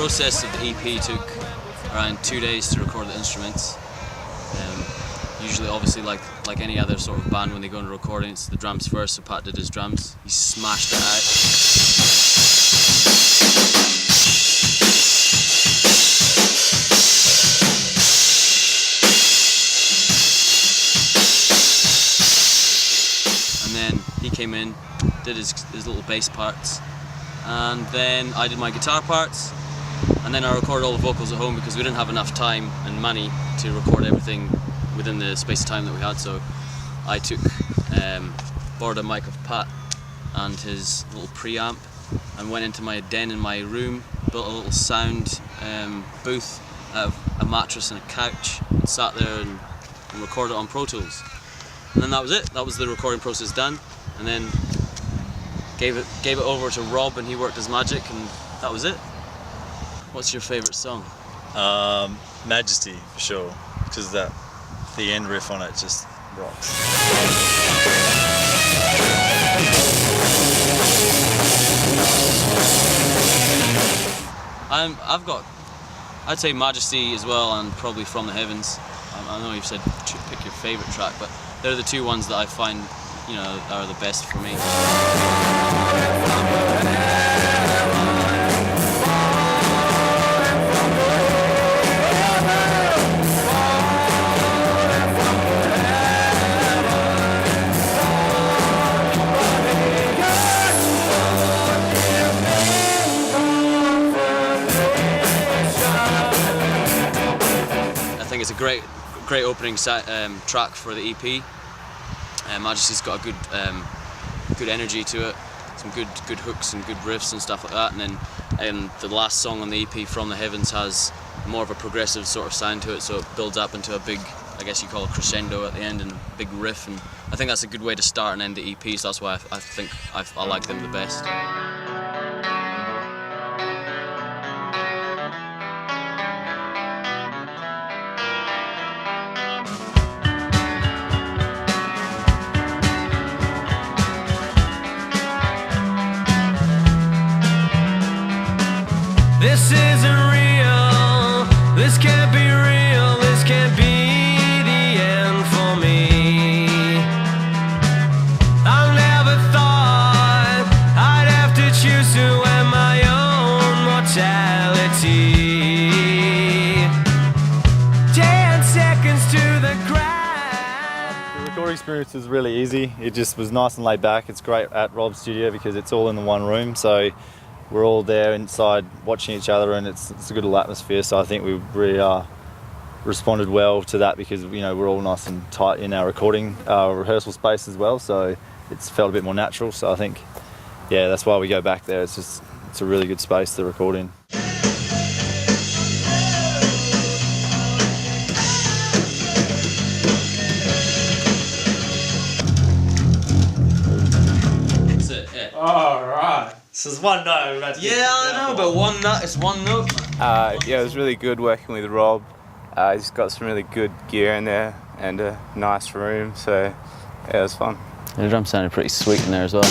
process of the EP took around 2 days to record the instruments. Usually, obviously, like any other sort of band, when they go into recording, it's the drums first. So Pat did his drums. He smashed it out. And then he came in, did his little bass parts, and then I did my guitar parts, and then I recorded all the vocals at home because we didn't have enough time and money to record everything within the space of time that we had. So I borrowed a mic of Pat and his little preamp and went into my den in my room, built a little sound booth out of a mattress and a couch, and sat there and recorded it on Pro Tools. And then that was it. That was the recording process done. And then gave it over to Rob, and he worked his magic, and that was it. What's your favourite song? Majesty, for sure, because the end riff on it just rocks. I'd say Majesty as well, and probably From the Heavens. I know you've said pick your favourite track, but they're the two ones that I find, are the best for me. I think it's a great opening track for the EP. Majesty's got a good energy to it, some good hooks and good riffs and stuff like that. And then the last song on the EP, From the Heavens, has more of a progressive sort of sound to it, so it builds up into a big, I guess you call it crescendo at the end, and a big riff. And I think that's a good way to start and end the EP. So that's why I think I like them the best. This isn't real, this can't be real, this can't be the end for me. I never thought I'd have to choose to end my own mortality. 10 seconds to the ground. The recording experience was really easy. It just was nice and laid back. It's great at Rob's studio because it's all in the one room, so we're all there inside watching each other, and it's a good little atmosphere. So I think we really responded well to that because we're all nice and tight in our rehearsal space as well. So it's felt a bit more natural. So I think, yeah, that's why we go back there. It's a really good space to record in. That's it. Yeah. All right. This is one note. Yeah, I know, but it's one note. Yeah, it was really good working with Rob. He's got some really good gear in there and a nice room, so yeah, it was fun. The drum sounded pretty sweet in there as well.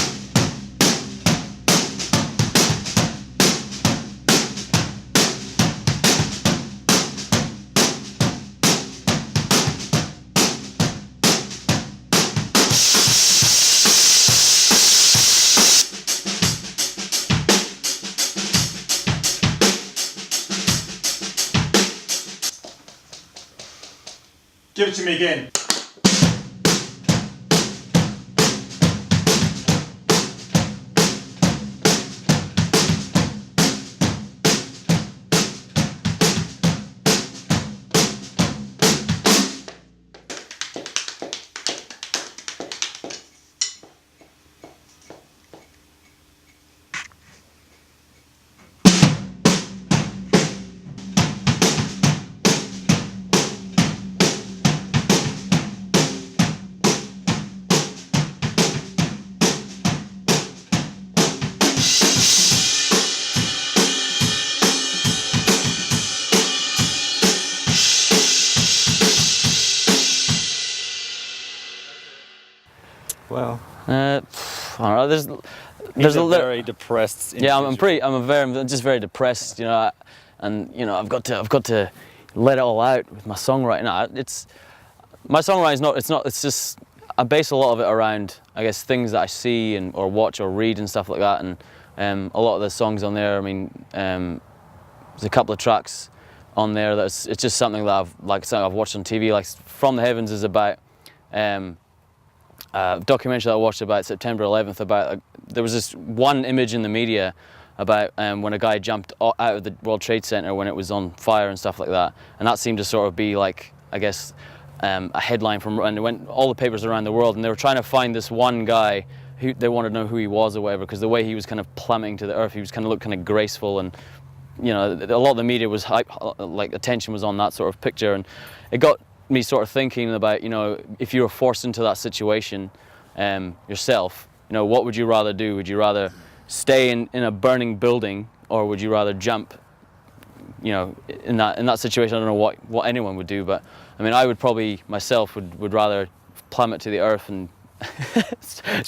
Give it to me again. Well, I don't know. He's a very depressed. Yeah, I'm just very depressed, you know, and you know, I've got to let it all out with my songwriting. My songwriting it's just, I base a lot of it around, I guess, things that I see or watch or read and stuff like that, and a lot of the songs on there, I mean, there's a couple of tracks on there it's just something that I've watched on TV, like From the Heavens is about a documentary that I watched about September 11th, about there was this one image in the media about when a guy jumped out of the World Trade Center when it was on fire and stuff like that, and that seemed to sort of be like, I guess, a headline and it went all the papers around the world, and they were trying to find this one guy who they wanted to know who he was or whatever, because the way he was kind of plummeting to the earth, he was kind of looked kind of graceful, and you know, a lot of the media was like attention was on that sort of picture, and it got me sort of thinking about, you know, if you were forced into that situation yourself, you know, what would you rather do? Would you rather stay in a burning building, or would you rather jump? You know, in that situation, I don't know what anyone would do, but I mean, I would probably myself would rather plummet to the earth, and it's a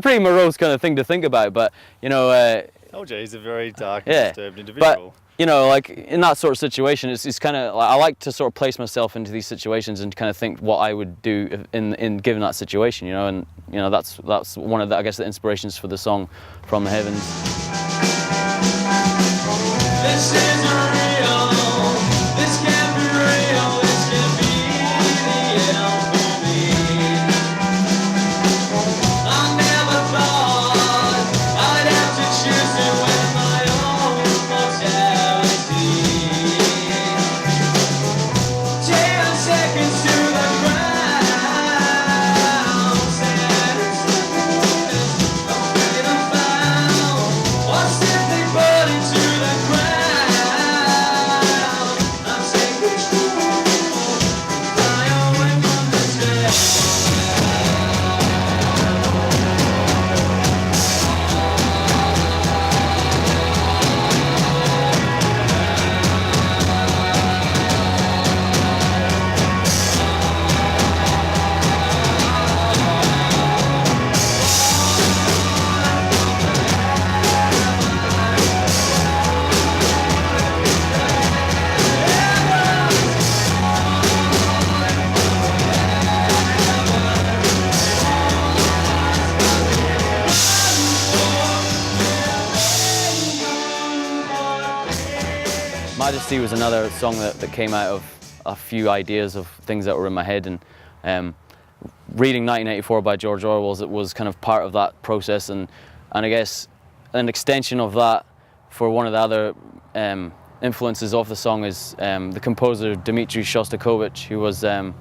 pretty morose kind of thing to think about, but you know. Told you, he's a very dark and disturbed individual. But, you know, like in that sort of situation, it's kind of, I like to sort of place myself into these situations and kind of think what I would do in given that situation, you know, and you know, that's one of the, I guess, the inspirations for the song From the Heavens. This isn't real. This can't be real. This can't be the end for me. I never thought I'd have to choose it with my own mortality. 10 seconds to the ground. 7 seconds. Afraid I'm found. Or simply put into the ground. I'm taking control. Fly away from the dead. Majesty was another song that came out of a few ideas of things that were in my head, and reading 1984 by George Orwell was kind of part of that process, and I guess an extension of that for one of the other influences of the song is the composer Dmitri Shostakovich, who was a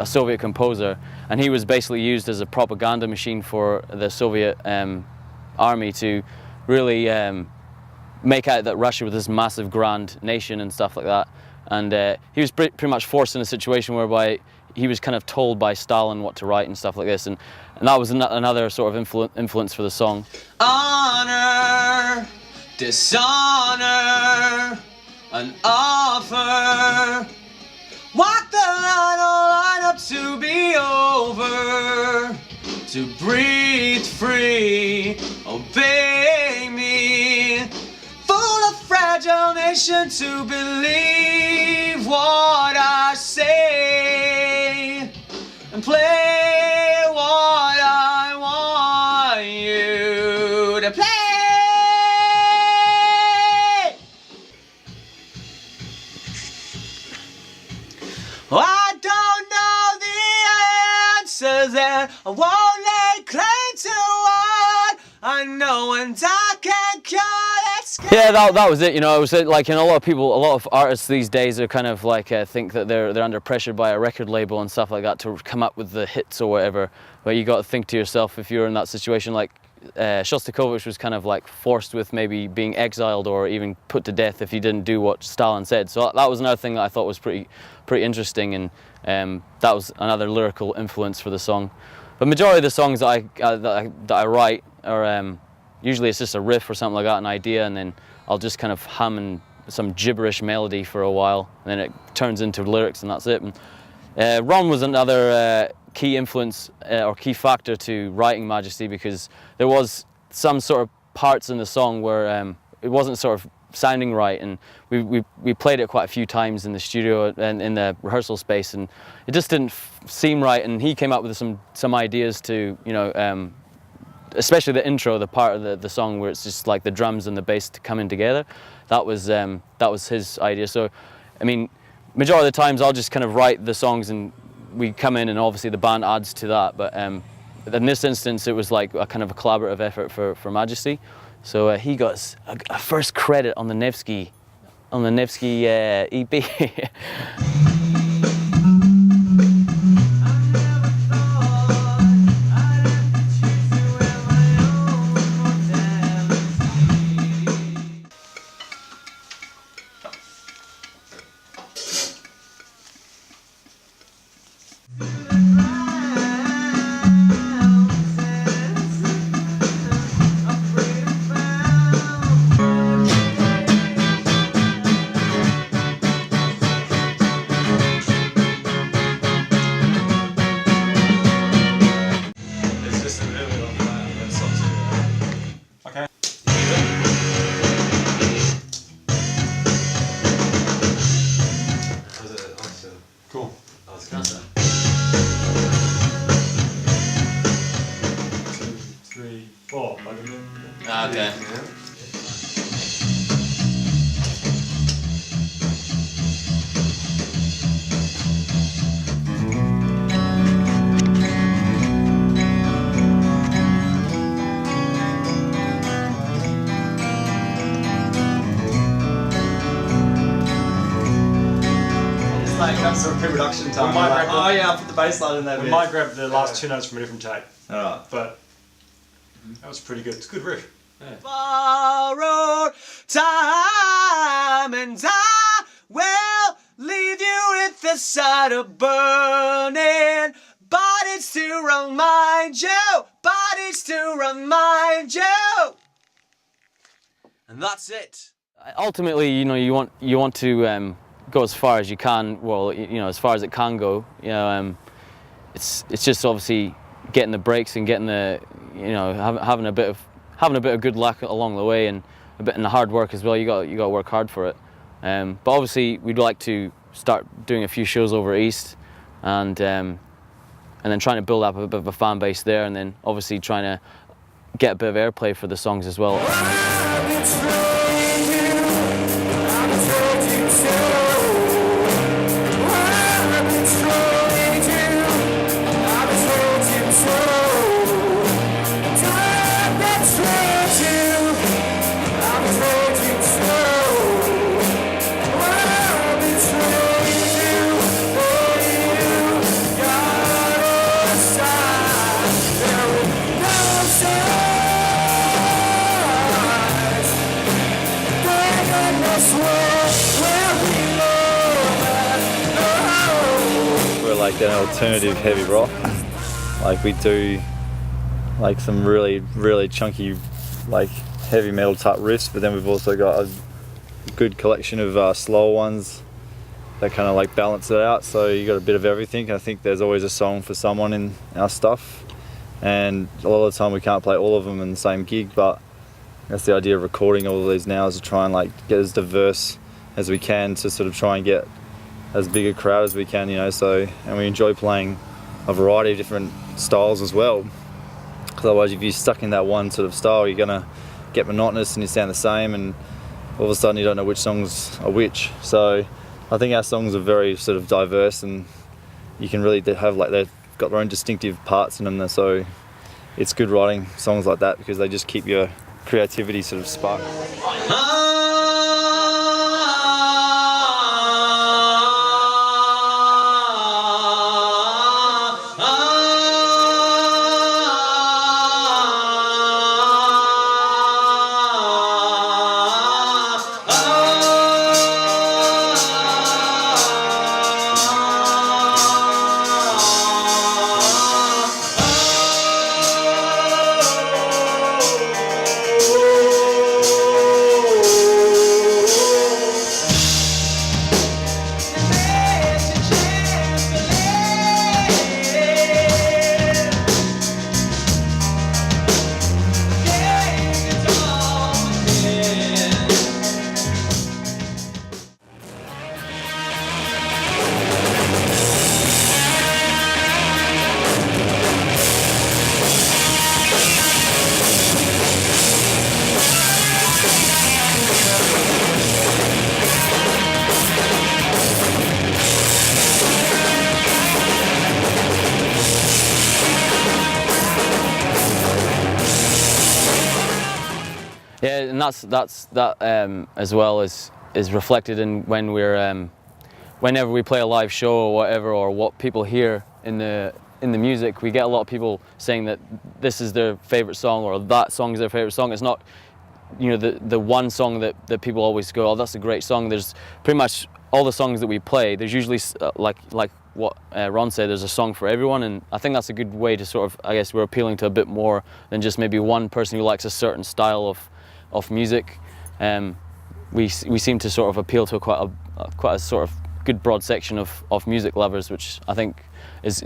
Soviet composer, and he was basically used as a propaganda machine for the Soviet army to really make out that Russia was this massive grand nation and stuff like that, and he was pretty much forced in a situation whereby he was kind of told by Stalin what to write and stuff like this, and that was another sort of influence for the song. Honor, dishonor, an offer. Walk the line, all line up to be over. To breathe free, obey me. Full of fragile nation to believe what I say and play what I want you to play. I don't know the answers and I won't lay claim to what I know, and I can't cure it. Yeah, that was it. You know, it was like, you know, a lot of artists these days are kind of like think that they're under pressure by a record label and stuff like that to come up with the hits or whatever. But you got to think to yourself, if you're in that situation, like Shostakovich was kind of like forced with maybe being exiled or even put to death if he didn't do what Stalin said. So that was another thing that I thought was pretty interesting, and that was another lyrical influence for the song. But majority of the songs that I write are usually it's just a riff or something like that, an idea, and then I'll just kind of hum some gibberish melody for a while, and then it turns into lyrics, and that's it. And Ron was another key influence or key factor to writing Majesty, because there was some sort of parts in the song where it wasn't sort of sounding right, and we played it quite a few times in the studio and in the rehearsal space, and it just didn't seem right. And he came up with some ideas to, you know, especially the intro, the part of the song where it's just like the drums and the bass coming together. That was his idea. So, I mean, majority of the times I'll just kind of write the songs and we come in, and obviously the band adds to that. But in this instance, it was like a kind of a collaborative effort for Majesty. So he got a first credit on the Nevsky EP. Cool. Three, four. Okay. Like comes to a pre-production time. might Like, grab oh yeah, I'll put the bass line in there. We might grab the last two notes from a different take, Alright. but that was pretty good. It's a good riff. Borrowed time, and I will leave you with the sight of burning. But it's to remind you, but it's to remind you. And that's it. Ultimately, you know, you want to go as far as you can. Well, you know, as far as it can go. You know, it's just obviously getting the breaks and getting the, you know, having a bit of good luck along the way, and a bit in the hard work as well. You got to work hard for it. But obviously, we'd like to start doing a few shows over east, and then trying to build up a bit of a fan base there, and then obviously trying to get a bit of airplay for the songs as well. We're like an alternative heavy rock. Like we do like some really chunky like heavy metal type riffs, but then we've also got a good collection of slower ones that kind of like balance it out. So you got a bit of everything. I think there's always a song for someone in our stuff, and a lot of the time we can't play all of them in the same gig, but that's the idea of recording all of these now, is to try and like get as diverse as we can to sort of try and get as big a crowd as we can, you know. So, and we enjoy playing a variety of different styles as well, because otherwise if you're stuck in that one sort of style, you're gonna get monotonous and you sound the same, and all of a sudden you don't know which songs are which. So I think our songs are very sort of diverse, and you can really have like, they've got their own distinctive parts in them, so it's good writing songs like that because they just keep your creativity sort of sparked. that as well is reflected in when we're whenever we play a live show or whatever, or what people hear in the music. We get a lot of people saying that this is their favorite song, or that song is their favorite song. It's not, you know, the one song that people always go, oh, that's a great song. There's pretty much all the songs that we play, there's usually like what Ron said, there's a song for everyone, and I think that's a good way to sort of, I guess we're appealing to a bit more than just maybe one person who likes a certain style of music. We seem to sort of appeal to quite a sort of good broad section of music lovers, which I think is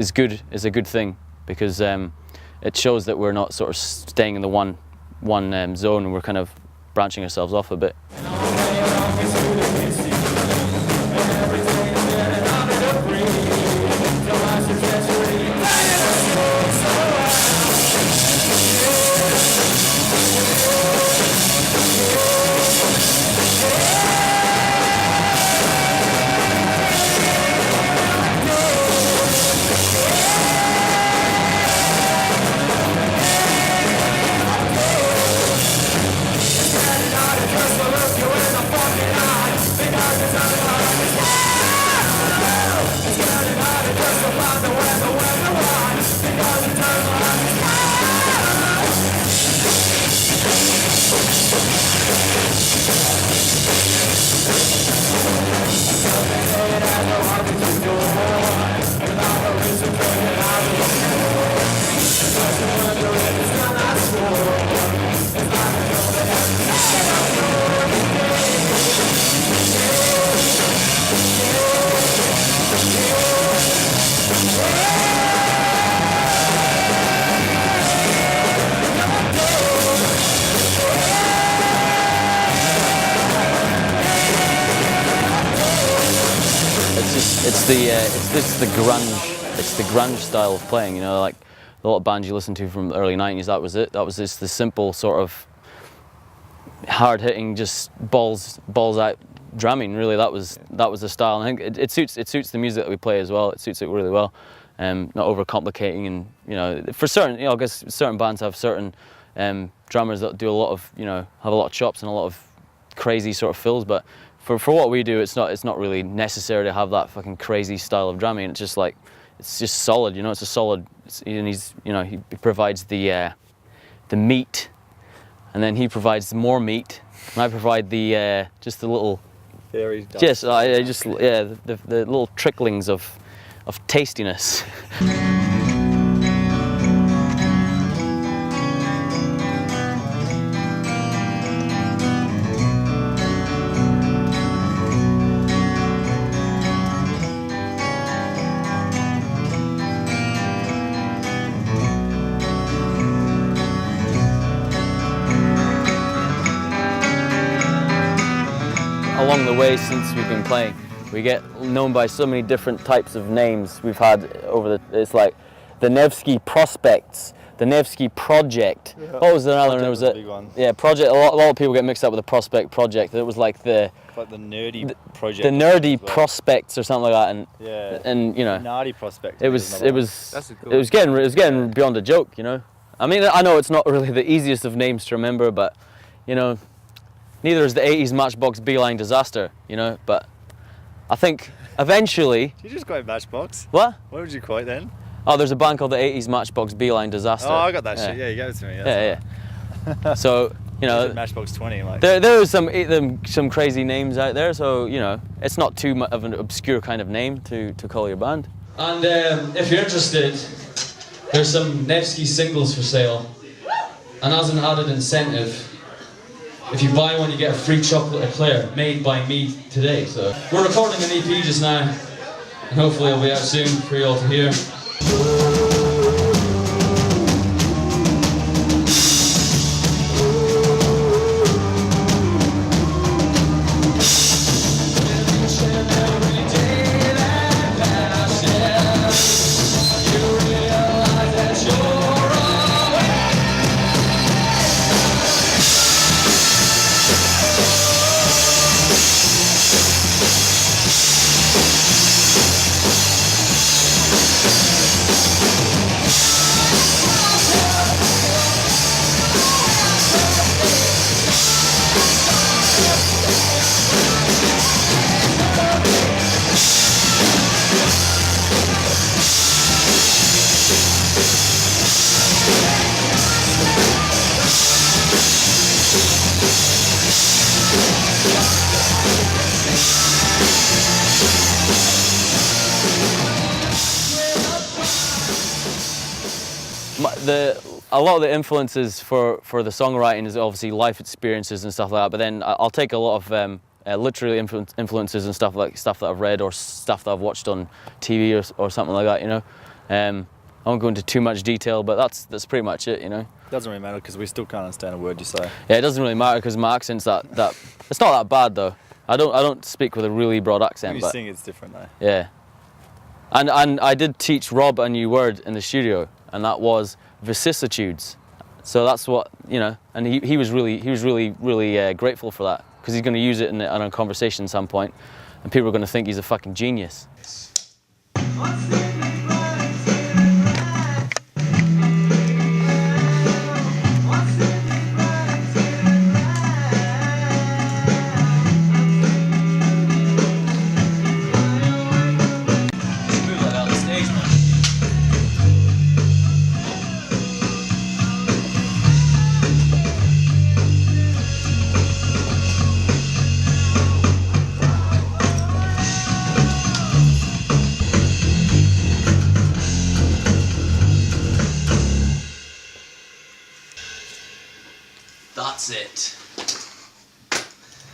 a good thing, because it shows that we're not sort of staying in the one zone, and we're kind of branching ourselves off a bit. It's the grunge style of playing, you know, like a lot of bands you listen to from the early 90s. That was it. That was just the simple sort of hard hitting, just balls out drumming. Really, that was the style. And I think it suits the music that we play as well. It suits it really well. Not overcomplicating, and you know, for certain, you know, I guess certain bands have certain drummers that do a lot of, you know, have a lot of chops and a lot of crazy sort of fills, but for what we do, it's not really necessary to have that fucking crazy style of drumming. It's just like, it's just solid, you know. It's a solid, and he's, you know, he provides the meat, and then he provides more meat, and I provide the just the little fairy dust. The little tricklings of tastiness. Along the way since we've been playing, we get known by so many different types of names we've had it's like the Nevsky Prospekt, the Nevsky Project. Yeah. What was another one? There was a big one. Yeah, Project. A lot of people get mixed up with the Prospekt Project. It was like the nerdy project. The nerdy prospects or something like that, and yeah, and you know, nerdy prospect. It was getting beyond a joke, you know. I mean, I know it's not really the easiest of names to remember, but you know, neither is the 80s Matchbox Beeline Disaster, you know, but I think eventually... Did you just quote Matchbox? What? What would you quote then? Oh, there's a band called the 80s Matchbox Beeline Disaster. Oh, I got that shit. Yeah, you gave it to me. Yeah. So, you know... Matchbox 20. Like. There are some crazy names out there, so, you know, it's not too much of an obscure kind of name to call your band. And if you're interested, there's some Nevsky singles for sale. And as an added incentive, if you buy one, you get a free chocolate eclair made by me today. So we're recording an EP just now, and hopefully it'll be out soon for you all to hear. a lot of the influences for the songwriting is obviously life experiences and stuff like that. But then I'll take a lot of literary influences and stuff that I've read or stuff that I've watched on TV or something like that. You know, I won't go into too much detail, but that's pretty much it. You know. Doesn't really matter because we still can't understand a word you say. Yeah, it doesn't really matter because my accent's that it's not that bad though. I don't speak with a really broad accent. When you but sing, it's different though. yeah. And I did teach Rob a new word in the studio, and that was vicissitudes. So that's what, you know, and he was really grateful for that because he's going to use it in a conversation at some point, and people are going to think he's a fucking genius. That's it.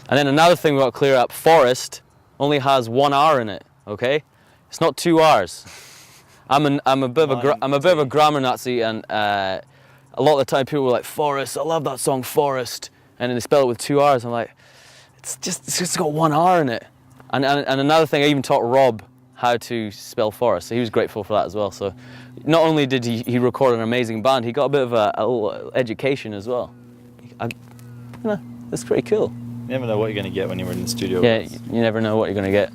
And then another thing we've got to clear up, Forest only has 1 R in it, okay? It's not 2 R's. I'm a bit of a grammar Nazi, and a lot of the time people were like, Forest, I love that song, Forest, and then they spell it with 2 R's. I'm like, it's just got 1 R in it. And another thing, I even taught Rob how to spell Forest, so he was grateful for that as well. So not only did he record an amazing band, he got a bit of a little education as well. You know, it's pretty cool. You never know what you're going to get when you're in the studio. Yeah, you never know what you're going to get.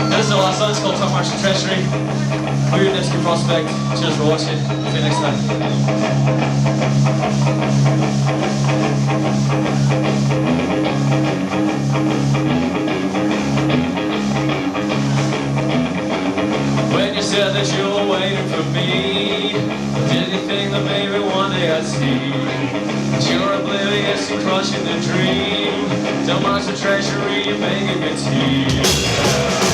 This is the last song, it's called Top Martian Treasury. We're Nevsky Prospekt. Cheers for watching. See you next time. When you said that you were waiting for me, did you think that maybe one day I'd see? You're oblivious and crushing the dream. Don't march the treasury, you're making a team.